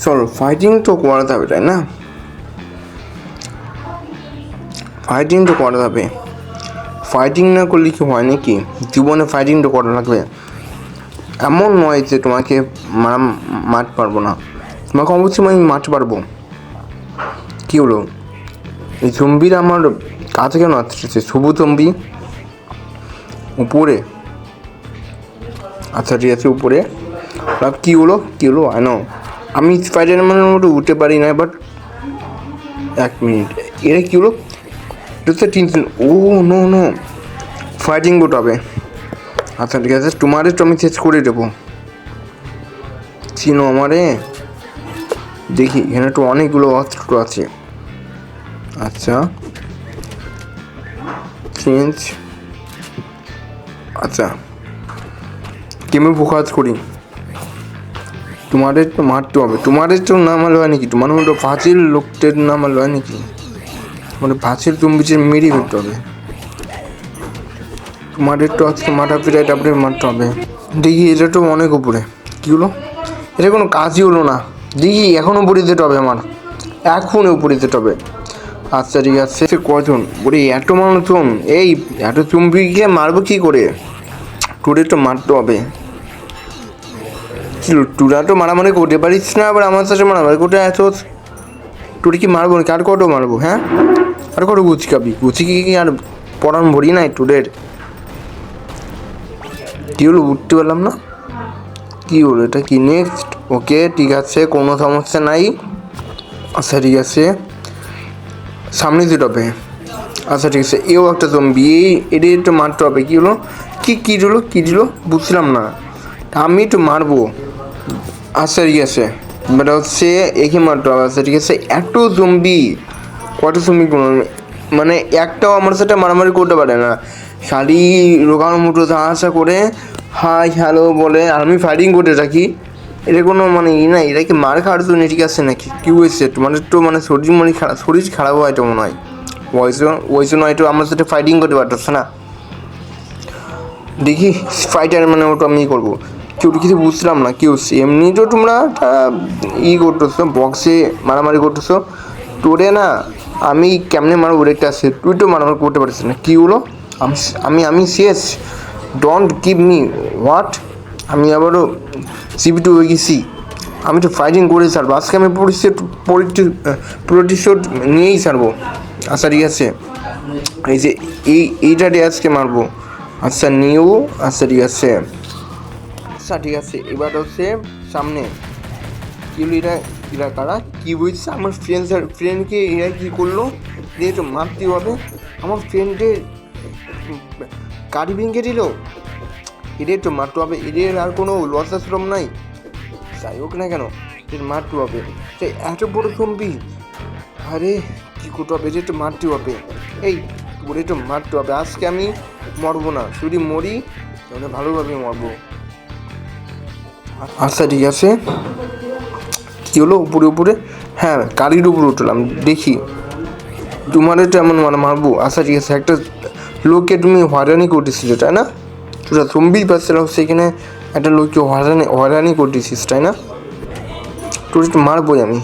চলো ফাইটিং তো করাতে হবে, তাই না? ফাইটিং তো করাতে হবে। ফাইটিং না করলে কি হয় নাকি? জীবনে ফাইটিং তো করা লাগবে। এমন নয় যে তোমাকে মারতে পারবো না, তোমাকে অবশ্যই আমি মারতে পারবো। কী হলো, এই জম্বিরা আমার কাছে কেন আসছে? শুভ জম্বি উপরে, আচ্ছা ঠিক আছে উপরে। কী হলো আনো, আমি স্পাইডারম্যানের মতো উঠতে পারি না, বাট 1 মিনিট, এটা কী হলো? এটা হচ্ছে টিনসেন। ও নো নো, ফাইটিং করতে হবে। আচ্ছা ঠিক আছে, তোমারে তো আমি শেষ করে দেবো। চিনো আমারে? দেখি এখানে তো অনেকগুলো অস্ত্র আছে। আচ্ছা চেঞ্জ, আচ্ছা গেমে ফোকাস করি। তোমাদের তো মারতে হবে, তোমাদের তো নামাল হয় নাকি? তোমার মতো ফাঁসির লোকদের নামাল হয় নাকি? মানে ফাঁসির জম্বিদের মেরে ফেলতে হবে। তোমাদের তো আজকে মাথা ফিরাই তারপরে মারতে হবে। দেখি এটা তো অনেক উপরে, কী হলো? এটা কোনো কাজই হলো না। দেখি এখনও উপরে যেতে হবে, আমার এখন উপরে যেতে হবে। আচ্ছা ঠিক আছে, কজন ওরে? এত মানুষজন, এই এত চুম্বিকে মারবো কী করে? তোদের তো মারতে হবে। তোরা তো মারামারি করতে পারিস না, আবার আমার সাথে মারামারি করতে এত। তোর কি মারবো নাকি? আর কত মারবো? হ্যাঁ, আর কত গুচকাবি? গুচি কি আর পড়ান ভরি নাই তোদের? কী হলো, উঠতে পারলাম না। কী হলো, এটা কি নেক্সট? ওকে ঠিক আছে, কোনো সমস্যা নাই। আচ্ছা ঠিক আছে, সামনে যেতে হবে। আচ্ছা ঠিক আছে, এও একটা জম্বি, এটা একটু মারতে হবে। কী হলো, কী দিল বুঝলাম না। আমি একটু মারবো। আচ্ছা ঠিক আছে, বাট হচ্ছে একে মারতে হবে। আচ্ছা ঠিক আছে, এত জম্বি, কত জম্বি, কোনো মানে একটাও আমার সাথে মারামারি করতে পারে না। শাড়ি রোগানোর মতো আসা করে হাই হ্যালো বলে, আমি ফাইটিং করতে থাকি। এটা কোনো মানে না, এটা কি মার খাওয়ার জন্য ঠিক আছে নাকি? কী হয়েছে তোমাদের? তো মানে শরীর খারাপ হয় তো মনে হয়। ওই জন্য হয়তো আমার সাথে ফাইটিং করতে পারতেছে না। দেখি ফাইটার মানে ওটা আমি করবো। কেউ কিছু বুঝলাম না কি হচ্ছে। এমনি তো তোমরা করতেছো, বক্সে মারামারি করতেছো। তোরে না আমি কেমনে মারবো একটা আছে, তুই তো মারামারি করতে পারছিস না। কী হলো, আমি শেষ। ডোন্ট গিভ মি হোয়াট, আমি আবারও সিপি2 হয়ে গেছি। আমি তো ফাইটিং করে ছাড়বো আজকে, আমি প্রতিশোধ নিয়েই ছাড়বো। আচ্ছা ঠিক আছে, এই যে এইটাতে আজকে মারবো। আচ্ছা নিউ, আচ্ছা ঠিক আছে। আচ্ছা ঠিক আছে, এবার হচ্ছে সামনে। কী হলো, এরা কারা? কী বুঝছে? আমার ফ্রেন্ডকে এরা কী করলো? দিয়ে তো মারতে হবে। আমার ফ্রেন্ডের গাড়ি ভেঙে দিল, এদের তো মারতে হবে। এদের আর কোনো লজ্জাশ্রম নাই, যাই হোক না কেন এদের মারতে হবে। এত বড় জম্বি, আরে কী করতে হবে? এদের তো মারতে হবে। এই ওরে তো মারতে হবে। আজকে আমি মরবো না, যদি মরি তাহলে ভালোভাবে মরবো। আচ্ছা ঠিক আছে, কী হলো উপরে? হ্যাঁ গাড়ির উপরে উঠলাম। দেখি তোমাদের তো এমন মারবো। আচ্ছা ঠিক আছে, একটা লোককে তুমি হয়রানি করতেছিলে তাই না? তোরা জম্বির পাচ্ছিল, সেখানে একটা লোককে হয়রানি করতেছিস তাই না? তোর একটু মারবোই আমি।